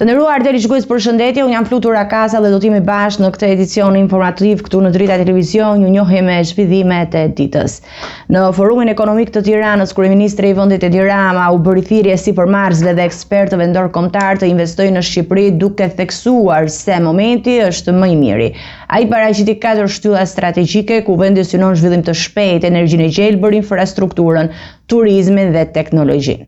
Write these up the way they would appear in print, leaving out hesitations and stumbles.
Të nderuar televizionistë, përshëndetje, unë jam Flutur Akasa dhe do t'jemi bashkë në këtë edicion informativ këtu në Drita Televizion, ju njohim me zhvillimet e ditës. Në Forumin Ekonomik të Tiranës, kryeministri i vendit Edi Rama u bëri thirrje sipërmarrësve dhe ekspertëve ndërkombëtar të investojnë në Shqipëri, duke theksuar se momenti është më i miri. Ai paraqiti 4 shtylla strategjike ku vendi synon zhvillim të shpejtë, energjinë e gjelbër, infrastrukturën, turizmin dhe teknologjinë.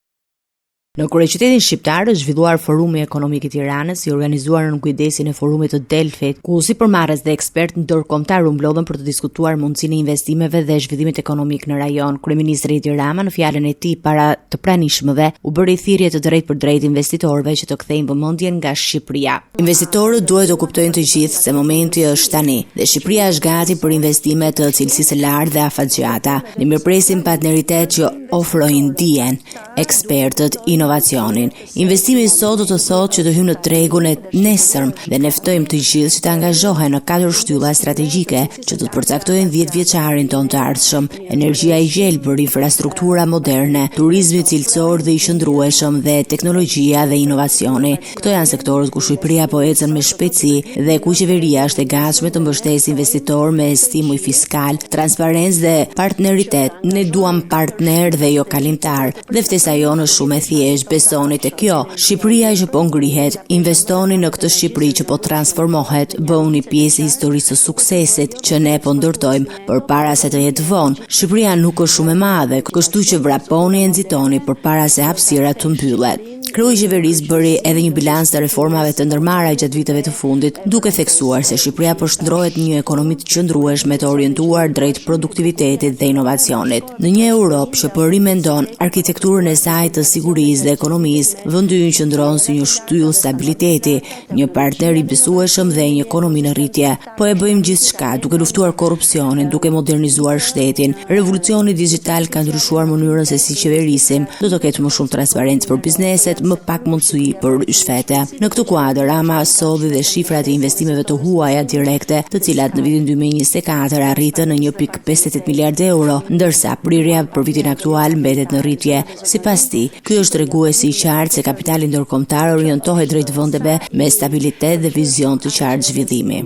Në kryeqytetin shqiptar është zhvilluar Forumi Ekonomik i Tiranës, i organizuar në kujdesin e Forumit të Delfit, ku sipërmarrës dhe ekspertë ndërkombëtar u mblodhen për të diskutuar mundësinë e investimeve dhe zhvillimit ekonomik në rajon. Kryeministri Edi Rama në fjalën e tij para të pranishmëve u bëri thirrje të drejtpërdrejtë investitorëve që të kthejnë vëmendjen nga Shqipëria. Investitorët duhet të kuptojnë të gjithë se momenti është tani dhe Shqipëria është gati për investime të cilësisë së lartë dhe afatgjata. Ne mirëpresim partneritet që ofrojnë dijen, ekspertët, inovacionin. Investimi sot do të thotë që të hyjmë në tregun e nesërm dhe ne ftojmë të gjithë që të angazhohen në 4 shtylla strategjike që do të përcaktojnë 10 vjeçarin tonë të ardhshëm: energjia e gjelbër, infrastruktura moderne, turizmi cilësor dhe i qëndrueshëm dhe teknologjia dhe inovacioni. Këto janë sektorët ku Shqipëria po ecën me shpejtësi dhe ku qeveria është e gatshme të mbështesë investitor me stimuj fiskal, transparencë dhe partneritet. Ne duam partner dhe jo kalimtar. Dhe ftesa jonë është shumë e thjeshtë, besoni te kjo. Shqipëria që po ngrihet, investoni në këtë Shqipëri që po transformohet, bëuni pjesë e historisë së suksesit që ne po ndërtojmë përpara se të jetë vonë. Shqipëria nuk është shumë e madhe, kështu që vraponi e nxitoni përpara se hapësirat të mbyllet. Kreu i qeverisë bëri edhe një bilans të reformave të ndërmarra gjatë viteve të fundit, duke theksuar se Shqipëria përshëndrohet në një ekonomi të qëndrueshme të orientuar drejt produktivitetit dhe inovacionit. Në një Europë që po rimendon arkitekturën e saj të sigurisë dhe ekonomisë, vendi ynë qëndron si një shtyllë stabiliteti, një partner i besueshëm dhe një ekonomi në rritje. Po e bëjmë gjithçka duke luftuar korrupsionin, duke modernizuar shtetin. Revolucioni digjital ka ndryshuar mënyrën se si qeverisim, do të ketë më shumë transparencë për bizneset, më pak mundësi për shfete. Në këtë kuadër, Rama solli dhe shifrat e investimeve të huaja direkte, të cilat në vitin 2024 arritën në 1.58 miliardë euro, ndërsa prirja për vitin aktual mbetet në rritje. Sipas tij, ky është treguesi i qartë se kapitali ndërkombëtar orientohet drejt vendeve me stabilitet dhe vizion të qartë zhvillimi.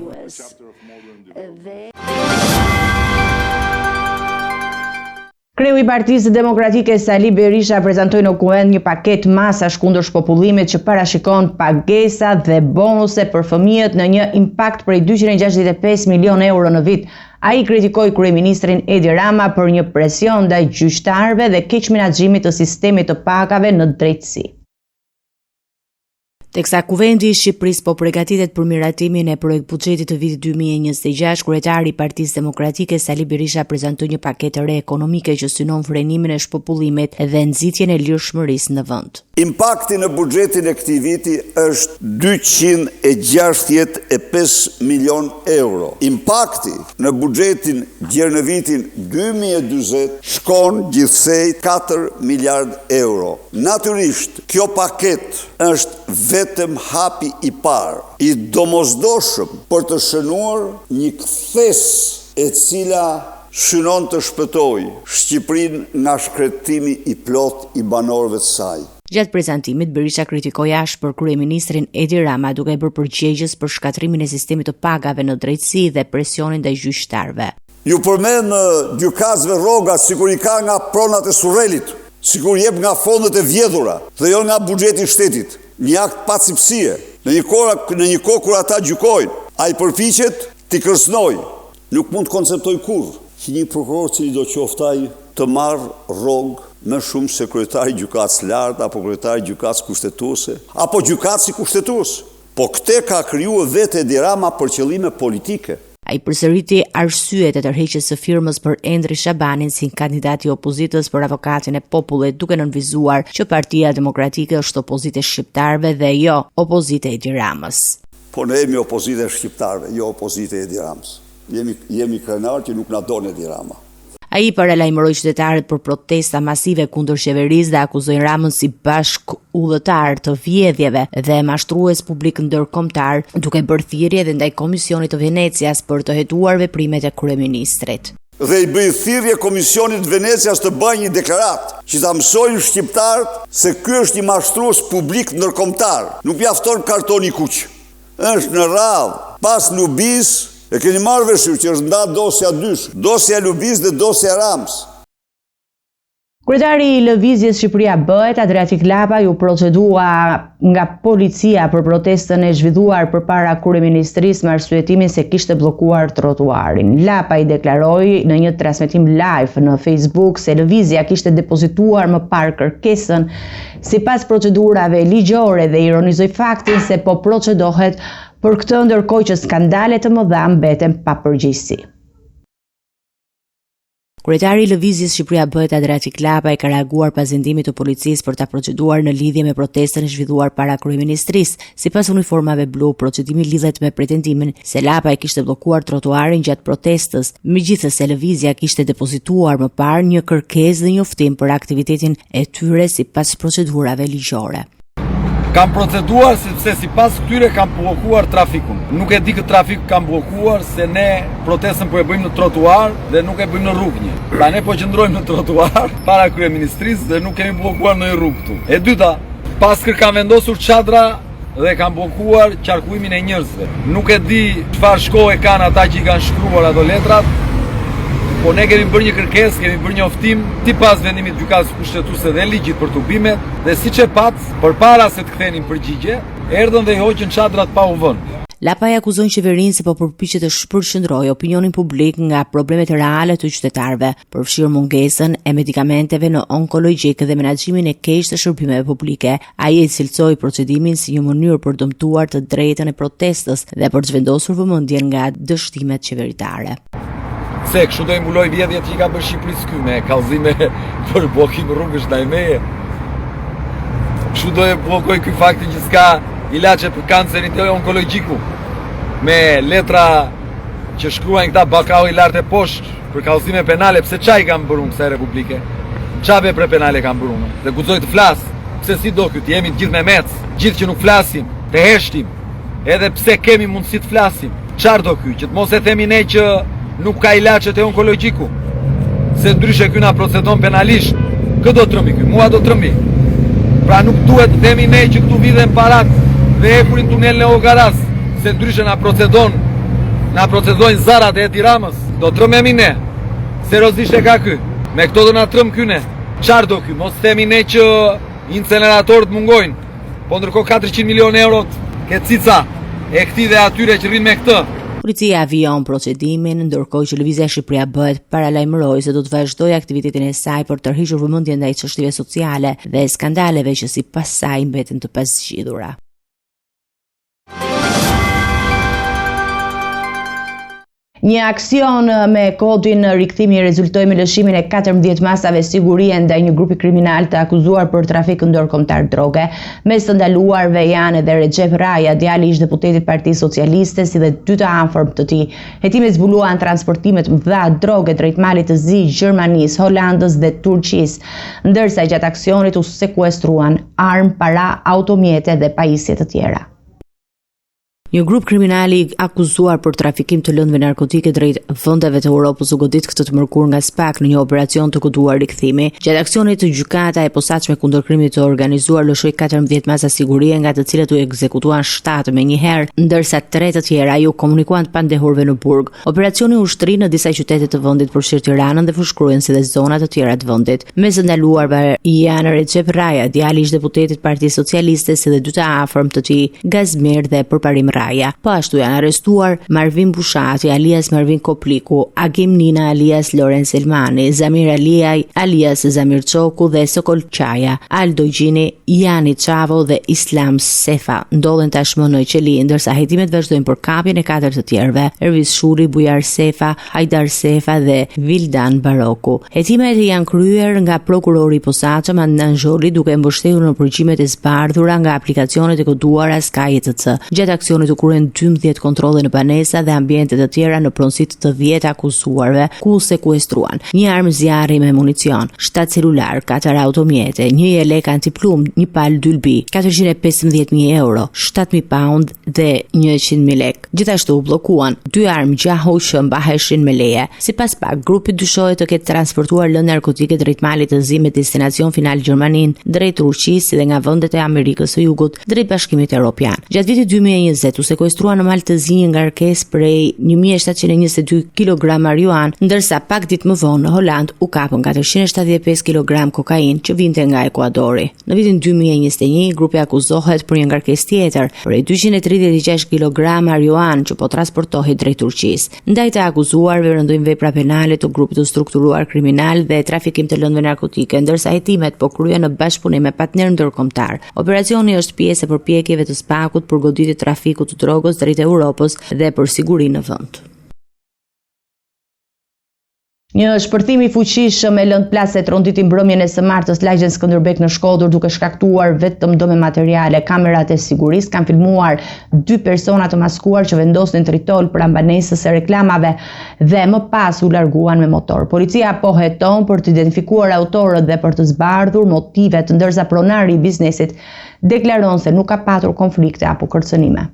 Kreu i Partisë Demokratike Sali Berisha prezantoi në kuvend një paketë masash kundër shpopullimit që parashikon pagesa dhe bonuse për fëmijët në një impakt prej 265 milion euro në vit. Ai kritikoi kryeministrin Edi Rama për një presion ndaj gjyqtarëve dhe keq menaxhimit të sistemit të pagave në drejtësi. Teksa kuvendi i Shqipërisë po përgatitet për miratimin e projekt buxhetit të vitit 2026, kryetari i Partisë Demokratike Sali Berisha prezantoi një paketë re ekonomike që synon frenimin e shpopullimit dhe nxitjen e lirshmërisë në vend. Impakti në buxhetin e këtij viti është 265 milion euro. Impakti në buxhetin gjerë në vitin 2040 shkon gjithsej 4 miliard euro. Natyrisht, kjo paketë është vetëm hapi i parë, i domosdoshëm për të shënuar një kthes e cila synon të shpëtojë Shqipërinë nga shkretimi i plot i banorëve të saj. Gjatë prezantimit, Berisha kritikoi ashpër kryeministrin Edi Rama duke bërë përgjegjës për shkatrimin e sistemit të pagave në drejtësi dhe presionin ndaj gjyqtarëve. Ju përmend gjykatësve rrogat sikur i ka nga pronat e Surrelit, sikur jep nga fondet e vjedhura dhe jo nga buxheti i shtetit. Një akt pacipsie. Në një kohë kur ata gjykojnë, ai përpiqet t'i kërcënojë. Nuk mund të konceptoj kurrë që një prokuror cili do qoftaj të marrë rrogë më shumë se kryetari gjykatës lartë apo kryetari gjykatës kushtetuese apo gjykatësi kushtetues. Po këtë ka krijuar vetë Edi Rama për qëllime politike. Ai përsëriti arsyet e tërheqjes së firmës për Endri Shabanin si kandidat i opozitës për avokatin e popullit, duke nënvizuar që Partia Demokratike është opozite shqiptarëve dhe jo opozite Edi Ramës. Po ne jemi opozite shqiptarëve, jo opozite Edi Ramës. Jemi krenar që nuk na don Edi Rama. Ai paralajmëroi qytetarët për protesta masive kundër qeverisë dhe akuzoi Ramën si bashkëudhëtar të vjedhjeve dhe mashtrues publik ndërkombëtar, duke bërë thirrje edhe ndaj Komisionit të Venecias për të hetuar veprimet e kryeministrit. dhe i bëj thirrje Komisionit Venecias të bëjë një deklaratë që ta mësojnë shqiptarët se ky është një mashtrues publik ndërkombëtar. Nuk mjafton kartoni kuq. Është në radhë. Pas Lubis e keni marrë vesh që është nda dosja dysh, dosja Lubis dhe dosja Rams. Kryetari i Lëvizjes Shqipëria Bëhet, Adriatik Lapa, ju procedua nga policia për protestën e zhvilluar përpara kryeministrisë me arsyetimin se kishte bllokuar trotuarin. Lapa i deklaroi në një transmetim live në Facebook se Lëvizja kishte depozituar më parë kërkesën sipas procedurave ligjore dhe ironizoi faktin se po procedohet për këtë ndërkohë që skandale të mëdha mbeten pa përgjegjësi. Kryetari i Lëvizjes Shqipëria Bëhet, Adriatik Lapa, ka reaguar pas vendimit të policisë për ta proceduar në lidhje me protestën e zhvilluar para kryeministrisë. Sipas uniformave blu, procedimi lidhet me pretendimin se Lapa e kishte bllokuar trotuarin gjatë protestës, megjithëse Lëvizja kishte depozituar më parë një kërkesë dhe njoftim për aktivitetin e tyre sipas procedurave ligjore. Kam proceduar sepse sipas këtyre kam bllokuar trafikun. Nuk e di këtë trafik kam bllokuar se ne protestën po e bëjmë në trotuar dhe nuk e bëjmë në rrugë një. Pra ne po qëndrojmë në trotuar para kryeministrisë dhe nuk kemi bllokuar në rrugë këtu. E dyta, paskër kam vendosur çadra dhe kam bllokuar qarkullimin e njerëzve. Nuk e di çfarë shkollë kanë ata që i kanë shkruar ato letrat. Po ne kemi bërë një kërkesë, kemi bërë një oftim sipas vendimit gjykatës kushtetuese dhe ligjit për tubimet dhe siç e pat, përpara se të kthenin përgjigje, erdhën dhe i hoqën çadrat pa u vënë. Lapa i akuzon qeverinë se po përpiqet të shpërqendrojë opinionin publik nga problemet reale të qytetarëve, përfshirë mungesën e medikamenteve në onkologjik dhe menaxhimin e keq të shërbimeve publike. Ai e cilësoi procedimin si një mënyrë për dëmtuar të drejtën e protestës dhe për të zvendosur vëmendjen nga dështimet qeveritare. Se kështu do i mbuloj vjedhjet që i ka bërë Shqipërisë ky me kallëzime për bllokim rrugësh ndaj meje. Kështu do e bllokoj ky faktin që s'ka ilaçe për kancerin të onkologjiku me letra që shkruajnë këta bakau i lartë e poshtë për kallëzime penale. Pse çaj kanë bërë kësaj republike? Çfarë vepre penale kanë bërë? Dhe guxoj të flas. Pse si do këtë? Jemi të gjithë me mec, gjithë që nuk flasim, të heshtim. Edhe pse kemi mundësi të flasim. Çfarë do ky? Që të mos e themi ne që nuk ka ilaçet e onkologjiku, se ndryshe ky na procedon penalisht. Kë do trëmbi ky? Mua do trëmbi. Pra nuk duhet të themi ne që këtu vidhen parat dhe ekurin tunelin e Ogaras, se ndryshe na procedojnë zarat e Edi Ramës. Do trëmemi ne. Seriozisht e ka ky. Me këto do na trëm ky ne. Çfarë do ky? Mos themi ne që inceneratorët mungojnë. Po ndërkohë 400 milionë euro ke cica e këtij dhe atyre që rrin me këtë. Policia avion procedimin, ndërkohë që Lëvizja Shqipëria Bëhet paralajmëroi se do të vazhdojë aktivitetin e saj për të tërhiqur vëmendjen ndaj çështjeve sociale dhe skandaleve që sipas saj mbeten të pazgjidhura. Një aksion me kodin rikthimi rezultoi me lëshimin e 14 masave sigurie ndaj një grupi kriminal të akuzuar për trafik ndërkombëtar droge. Mes të ndaluarve janë edhe Recep Raja, djali i ish-deputetit Partisë Socialiste, si dhe dy të afërm të tij. Hetimet zbuluan transportimet mëdha droge drejt Malit të Zi, Gjermanisë, Holandës dhe Turqisë, ndërsa gjatë aksionit u sekuestruan armë, para, automjete dhe pajisje të tjera. Një grup kriminali akuzuar për trafikim të lëndëve narkotike drejt vendeve të Europës u godit këtë të mërkur nga SPAK në një operacion të koduar rikthimi. Gjatë aksionit gjykata e posaçme kundër krimit të organizuar lëshoi 14 masa sigurie, nga të cilat u ekzekutuan 7 me një herë, ndërsa 3 të tjera ju komunikuan të pandehurve në burg. Operacioni u ushtri në disa qytete të vendit, përfshirë Tiranën dhe fushkruan si dhe zona të tjera të vendit. Mes të ndaluarve janë Recep Raja, djali i ish-deputetit Partisë Socialiste, si dhe dy të afërm të tij, Gazmir dhe Përparim Raja. Po ashtu janë arrestuar Marvin Bushati alias Marvin Kopliku, Agim Nina alias Loren Selmani, Zamir Aliaj alias Zamir Çoku dhe Sokol Qaja, Aldo Gjini, Jani Çavo dhe Islam Sefa ndodhen tashmë në qeli, ndërsa hetimet vazhdojnë për kapjen e 4 të tjerëve, Ervis Shuri, Bujar Sefa, Hajdar Sefa dhe Vildan Baroku. Hetimet janë kryer nga prokurori i posaçëm Adnan Xholi, duke mbështetur në përgjimet e zbardhura nga aplikacionet e koduara SKA ETC. Gjatë aksionit të kryen 12 kontrolle në banesa dhe ambiente të tjera në pronësit të 10 akuzuarve, ku sekuestruan një armë zjarri me municion, 7 celular, 4 automjete, një jelek antiplum, një pal dylbi, 415.000 euro, 7.000 pound dhe 100.000 lek. Gjithashtu u bllokuan 2 armë gjahu që mbaheshin me leje. Sipas pak, grupi dyshohet të ketë transportuar lëndë narkotike drejt malit të zi me destinacion final Gjermanin, drejt Turqisë dhe nga vendet e Amerikës së Jugut drejt Bashkimit Evropian. Gjatë vitit 2020 u sekuestrua në mal të zi një ngarkesë prej 1722 kg marijuan, ndërsa pak ditë më vonë në Holand u kapën 475 kg kokainë që vinte nga Ekuadori. Në vitin 2021 grupi akuzohet për një ngarkesë tjetër prej 236 kg marijuan që po transportohej drejt Turqisë. Ndaj të akuzuarve rëndojnë vepra penale të grupit të strukturuar kriminal dhe trafikim të lëndëve narkotike, ndërsa hetimet po kryen në bashkëpunim me partner ndërkombëtar. Operacioni është pjesë e përpjekjeve të SPAK-ut për goditje trafikut të drogës drejt Europës dhe për sigurinë në vend. Një shpërthim i fuqishëm e lënë plaset ronditi mbrëmjen e së martës lagjen Skënderbek në Shkodër duke shkaktuar vetëm dëme materiale. Kamerat e sigurisë kanë filmuar 2 persona të maskuar që vendosnin tritol pranë banesës së reklamave dhe më pas u larguan me motor. Policia po heton për të identifikuar autorët dhe për të zbardhur motivet, ndërsa pronari i biznesit deklaron se nuk ka patur konflikte apo kërcënime.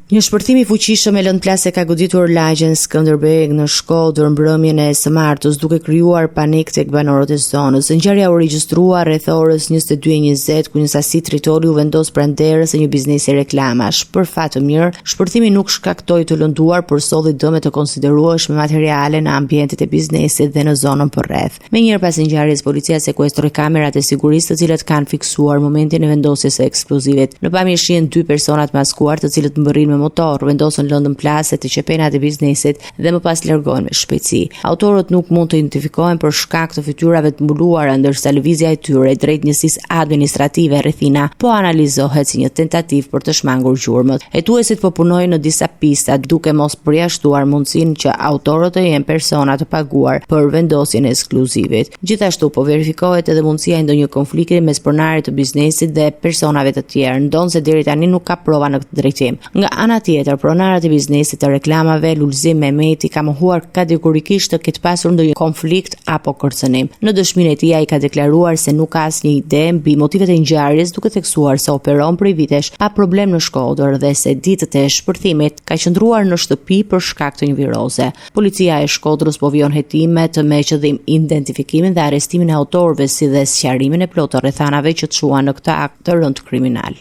Një shpërthim i fuqishëm e lënë plase ka goditur lagjen Skënderbek në Shkodër mbrëmjen e së martës duke krijuar panik tek banorët e zonës. Ngjarja u regjistrua rreth orës 22:20 ku një sasi tritoli u vendos pranë derës së një biznesi reklamash. Për fat të mirë, shpërthimi nuk shkaktoi të lënduar, por solli dëme të konsiderueshme materiale në ambientet e biznesit dhe në zonën përreth. Menjëherë pas ngjarjes, policia sekuestroi kamerat e sigurisë të cilat kanë fiksuar momentin e vendosjes së eksplozivit. Në pamje shihen 2 persona të maskuar të cilët mbërrin me motor, vendosën lëndën plase të qepenat e biznesit dhe më pas largohen me shpejtësi. Autorët nuk mund të identifikohen për shkak të fytyrave të mbuluara, ndërsa lëvizja e tyre drejt njësisë administrative rrethina po analizohet si një tentativë për të shmangur gjurmët. Hetuesit po punojnë në disa pista duke mos përjashtuar mundësinë që autorët të jenë persona të paguar për vendosjen e ekskluzivit. Gjithashtu po verifikohet edhe mundësia e ndonjë konflikti mes pronarit të biznesit dhe personave të tjerë, ndonse deri tani nuk ka prova në këtë drejtim. Nga ana tjetër, pronarët e biznesit të reklamave Lulzim Mehmeti ka mohuar kategorikisht të ketë pasur ndonjë konflikt apo kërcënim. Në dëshminë e tij ai ka deklaruar se nuk ka asnjë ide mbi motivet e ngjarjes, duke theksuar se operon prej vitesh pa problem në Shkodër dhe se ditët e shpërthimit ka qëndruar në shtëpi për shkak të një viroze. Policia e Shkodrës po vjon hetimet me qëllim identifikimin dhe arrestimin e autorëve si dhe sqarimin e plotë të rrethanave që çuan në këtë akt të rënd kriminal.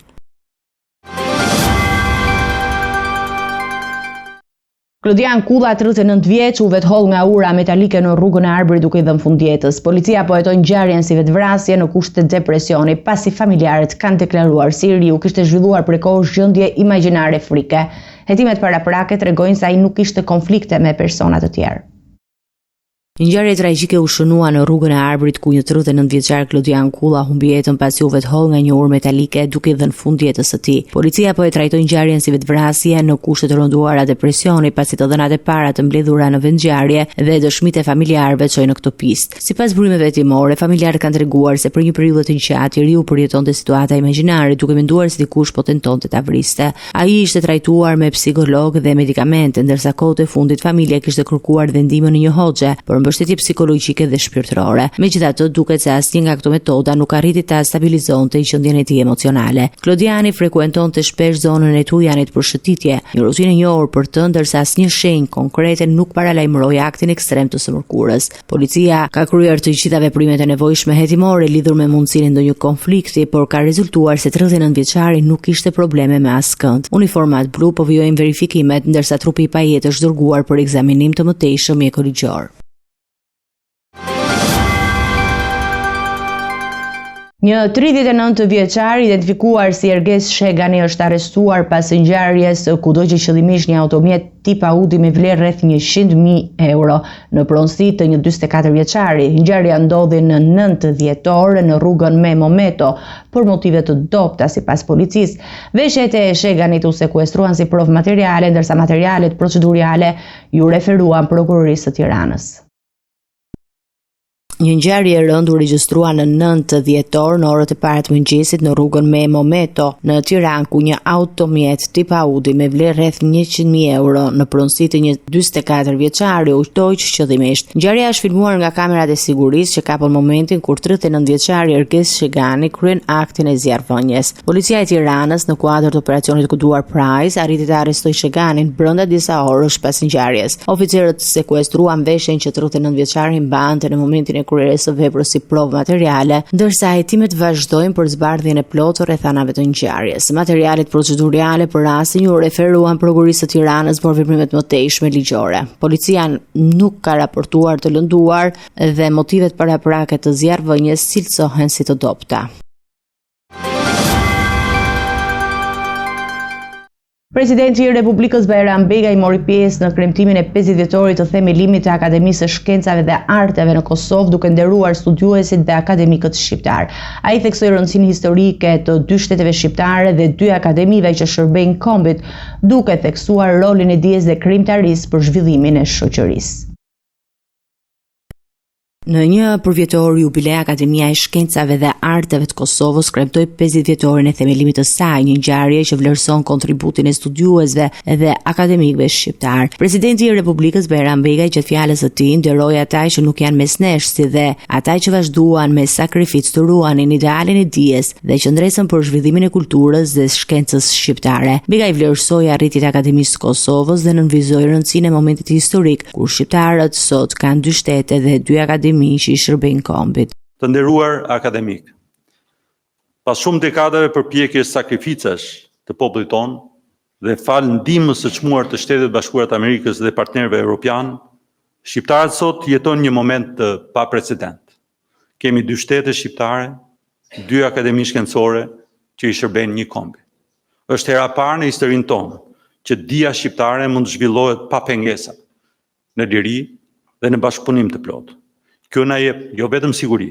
Klodian Kulla, 39 vjeç, u vetholl nga ura metalike në rrugën e Arbërit duke i dhënë fundjetës. Policia po heton ngjarjen si vetvrasje në kushte depresioni, pasi familjarët kanë deklaruar se i riu kishte zhvilluar prej kohësh gjendje imagjinare frike. Hetimet paraprake tregojnë se ai nuk kishte konflikte me persona të tjerë. Një ngjarje tragjike u shënua në rrugën e Arbërit ku një 39 vjeçar Klodian Kulla humbi jetën pasi u vetholl nga një urë metalike duke i dhënë fund jetës së tij. Policia po e trajtoi ngjarjen si vetvrasje në kushte të rënduara depresioni pasi të dhënat e para të mbledhura në vendngjarje dhe dëshmitë e familjarëve çojnë në këtë pistë. Sipas burimeve hetimore, familjarët kanë treguar se për një periudhë të gjatë i riu përjetonte situata imagjinare duke menduar se dikush po tentonte ta vriste. Ai ishte trajtuar me psikolog dhe medikamente, ndërsa kohët e fundit familja kishte kërkuar dhe ndihmën e një hoxhe për mbështetje psikologjike dhe shpirtërore. Megjithatë, duket se asnjë nga këto metoda nuk arriti ta stabilizonte gjendjen e tij emocionale. Klodiani frekuentonte shpesh zonën e Tujanit për shëtitje, një rutinë e njohur për të, ndërsa asnjë shenjë konkrete nuk paralajmëroi aktin ekstrem të sëmërkurës. Policia ka kryer të gjitha veprimet e nevojshme hetimore lidhur me mundësinë e ndonjë konflikti, por ka rezultuar se 39 vjeçari nuk kishte probleme me askënd. Uniformat blu po vijojnë verifikimet, ndërsa trupi i pajet është dërguar për ekzaminim të mëtejshëm mjekëligjor. Një 39 vjeçar identifikuar si Erges Shegani është arrestuar pas ngjarjes kudo që qëllimisht një automjet tip Audi me vlerë rreth 100.000 euro në pronësi të një 44 vjeçari. Ngjarja ndodhi në 9 dhjetor në rrugën Memometo për motive të dobta sipas policisë. Veshjet e Sheganit u sekuestruan si provë materiale, ndërsa materialet procedurale ju referuan prokurorisë së Tiranës. Një ngjarje e rëndë u regjistrua në 9 dhjetor në orët e para të mëngjesit në rrugën Memo Meto në Tiranë, ku një automjet tip Audi me vlerë rreth 100.000 euro në pronësi të një 44 vjeçari u toq qëllimisht. Ngjarja është filmuar nga kamerat e sigurisë që kapën momentin kur 39 vjeçari Erges Shegani kryen aktin e zjarrvënies. Policia e Tiranës në kuadër të operacionit Kuduar Prize arriti të arrestojë Sheganin brenda disa orësh pas ngjarjes. Oficerët sekuestruan veshjen që 39 vjeçari mbante në momentin kryerjes së veprës si provë materiale, ndërsa hetimet vazhdojnë për zbardhjen e plotë rrethanave të ngjarjes. Materialet procedurale për rastin u referuan prokurisë së Tiranës për veprimet mëtejshme ligjore. Policia nuk ka raportuar të lënduar dhe motivet paraprake të zjarrvënies cilësohen si të dobta. Presidenti i Republikës Bajram Begaj mori pjesë në kremtimin e 50 vjetorit të themelimit të Akademisë së Shkencave dhe Arteve në Kosovë, duke nderuar studiuesit dhe akademikët shqiptar. Ai theksoi rëndësinë historike të 2 shteteve shqiptare dhe 2 akademive që shërbejnë kombit, duke theksuar rolin e dijes dhe krijimtarisë për zhvillimin e shoqërisë. Në një përvjetor jubilej, Akademia e Shkencave dhe Arteve të Kosovës kremtoi 50 vjetorin e themelimit të saj, një ngjarje që vlerëson kontributin e studiuesve dhe akademikëve shqiptar. Presidenti i Republikës Bajram Begaj gjatë fjalës së tij nderoi ata që nuk janë mesnesh, si dhe ata që vazhduan me sakrificë të ruanin idealin e dijes dhe që ndresën për zhvillimin e kulturës dhe shkencës shqiptare. Begaj vlerësoi arritjet e Akademisë së Kosovës dhe nënvizoi rëndësinë e momentit historik kur shqiptarët sot kanë 2 shtete dhe 2 akademi që i shërbejnë kombit. Të nderuar akademik, pas shumë dekadave përpjekjes sakrificash të popullit tonë dhe fal ndihmës së çmuar të Shtetet Bashkuara të Amerikës dhe partnerëve evropian, shqiptarët sot jetojnë një moment të paprecedent. Kemi 2 shtete shqiptare, 2 akademi shkencore që i shërbejnë një kombi. Është hera parë në historinë tonë që dija shqiptare mund të zhvillohet pa pengesa, në liri dhe në bashkëpunim të plotë. Kjo na jep jo vetëm siguri,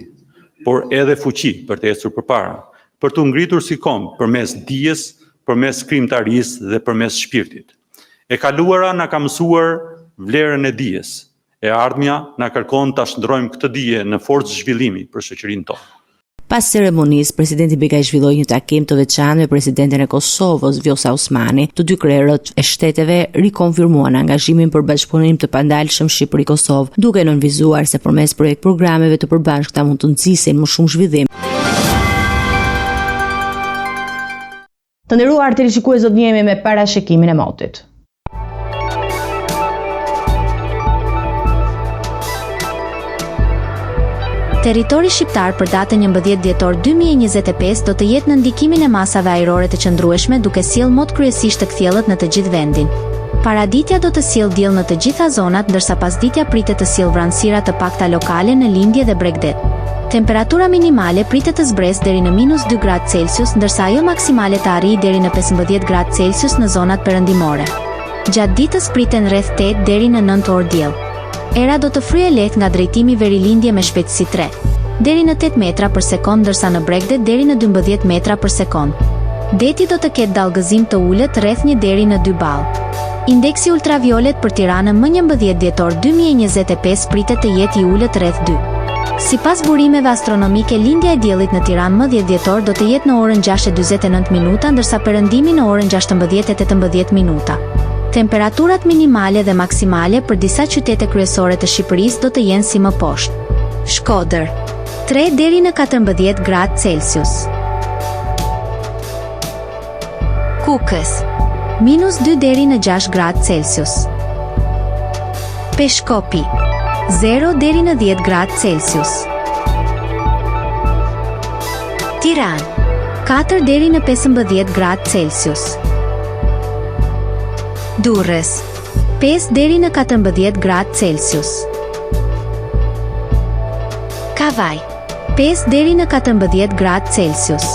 por edhe fuqi për të ecur përpara, për të ngritur si komb përmes dijes, përmes krijimtarisë dhe përmes shpirtit. E kaluara na ka mësuar vlerën e dijes, e ardhmja na kërkon ta shndrojmë këtë dije në forcë zhvillimi për shoqërinë tonë. Pas ceremonisë, presidenti Begaj zhvilloi një takim të veçantë me presidentin e Kosovës, Vjosa Osmani. Të 2 krerët e shteteve rikonfirmuan angazhimin për bashkëpunim të pandalshëm Shqipëri-Kosovë, duke nënvizuar se përmes programeve të përbashkëta mund të nxisin më shumë zhvillim. Të nderuar teleshikues, do të jemi me parashikimin e motit. Territori shqiptar për datën 11 dhjetor 2025 do të jetë në ndikimin e masave ajrore të qëndrueshme, duke sjellë mot kryesisht të kthjellët në të gjithë vendin. Paraditja do të sjellë diell në të gjitha zonat, ndërsa pasditja pritet të sjellë vranësira të pakta lokale në lindje dhe bregdet. Temperatura minimale pritet të zbresë deri në -2 gradë Celsius, ndërsa ajo maksimale të arrijë deri në 15 gradë Celsius në zonat perëndimore. Gjatë ditës priten rreth 8 deri në 9 orë diell. Era do të fryejë lehtë nga drejtimi verilindje me shpejtësi 3 deri në 8 metra për sekond, ndërsa në bregdet deri në 12 metra për sekond. Deti do të ketë dallgëzim të ulët rreth 1 deri në 2 ball. Indeksi ultraviolet për Tiranën më 11 dhjetor 2025 pritet të jetë i ulët rreth 2. Sipas burimeve astronomike, lindja e diellit në Tiranë më 10 dhjetor do të jetë në orën 6:49 minuta, ndërsa perëndimi në orën 16:18 minuta. Temperaturat minimale dhe maksimale për disa qytete kryesore të Shqipërisë do të jenë si më poshtë. Shkodër, 3 deri në 14 gradë Celsius. Kukës, -2 deri në 6 gradë Celsius. Peshkopi, 0 deri në 10 gradë Celsius. Tiranë, 4 deri në 15 gradë Celsius. Durrës, 5 deri në 14 gradë Celsius. Kavaj, 5 deri në 14 gradë Celsius.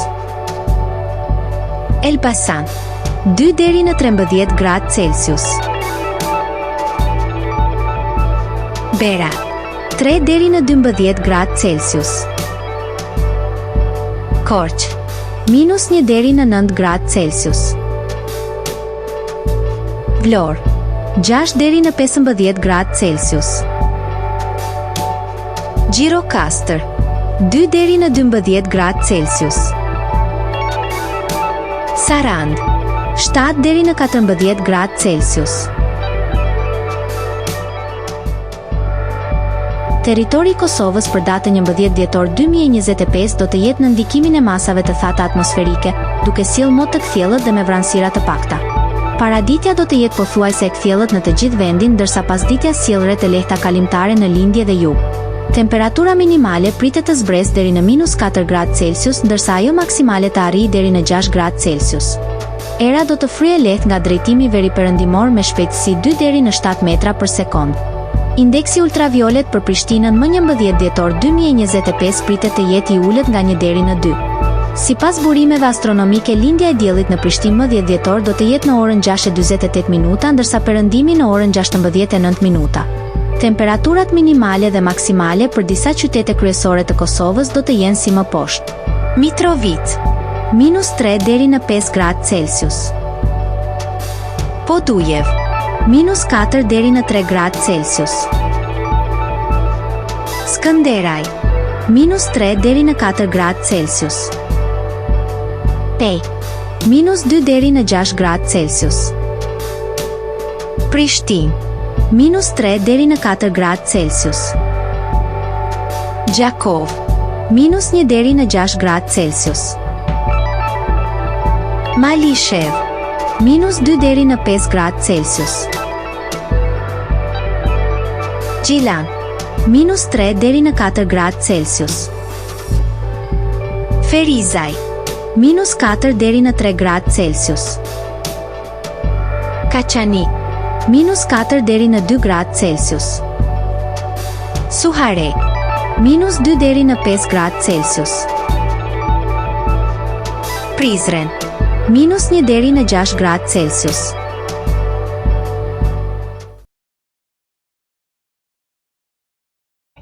Elbasan, 2 deri në 13 gradë Celsius. Bera, 3 deri në 12 gradë Celsius. Korçë, -1 deri në 9 gradë Celsius. Vlorë, 6 deri në 15 gradë Celsius. Gjirokastër 2 deri në 12 gradë Celsius. Sarand 7 deri në 14 gradë Celsius. Territori i Kosovës për datën 11 dhjetor 2025 do të jetë në ndikimin e masave të thata atmosferike, duke sjellë mot të kthjellët dhe me vranësira të pakta. Paraditja do të jetë pothuajse e kthjellët në të gjithë vendin, ndërsa pasditja sjell re të lehta kalimtare në lindje dhe jug. Temperatura minimale pritet të zbresë deri në -4 gradë Celsius, ndërsa ajo maksimale të arrijë deri në 6 gradë Celsius. Era do të fryejë lehtë nga drejtimi veriperëndimor me shpejtësi 2 deri në 7 metra për sekond. Indeksi ultraviolet për Prishtinën më 11 dhjetor 2025 pritet të jetë i ulët nga 1 deri në 2. Sipas burimeve astronomike, lindja e diellit në Prishtinë më 10 dhjetor do të jetë në orën 6:48 minuta, ndërsa perëndimi në orën 16:09 minuta. Temperaturat minimale dhe maksimale për disa qytete kryesore të Kosovës do të jenë si më poshtë. Mitrovica -3 deri në 5 gradë Celsius. Podujev -4 deri në 3 gradë Celsius. Skënderaj -3 deri në 4 gradë Celsius. Pej -2 deri në 6 gradë Celsius. Prishtinë -3 deri në 4 gradë Celsius. Gjakov -1 deri në 6 gradë Celsius. Malishev -2 deri në 5 gradë Celsius. Gjilan -3 deri në 4 gradë Celsius. Ferizaj -4 deri në 3 gradë Celsius. Kaçanik -4 deri në 2 gradë Celsius. Suhare -2 deri në 5 gradë Celsius. Prizren -1 deri në 6 gradë Celsius.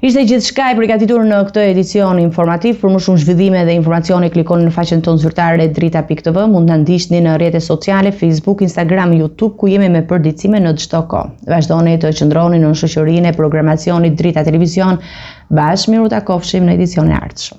Ishte gjithçka e përgatitur në këtë edicion informativ. Për më shumë zhvillime dhe informacione klikoni në faqen tonë zyrtare drita.tv. Mund të ndiqni në rrjetet sociale, Facebook, Instagram, YouTube, ku jemi me përditësime në çdo kohë. Vazhdoni të qëndroni në shoqërinë e programacionit Drita Televizion. Bashkë miru takofshim në edicionin e ardhshëm.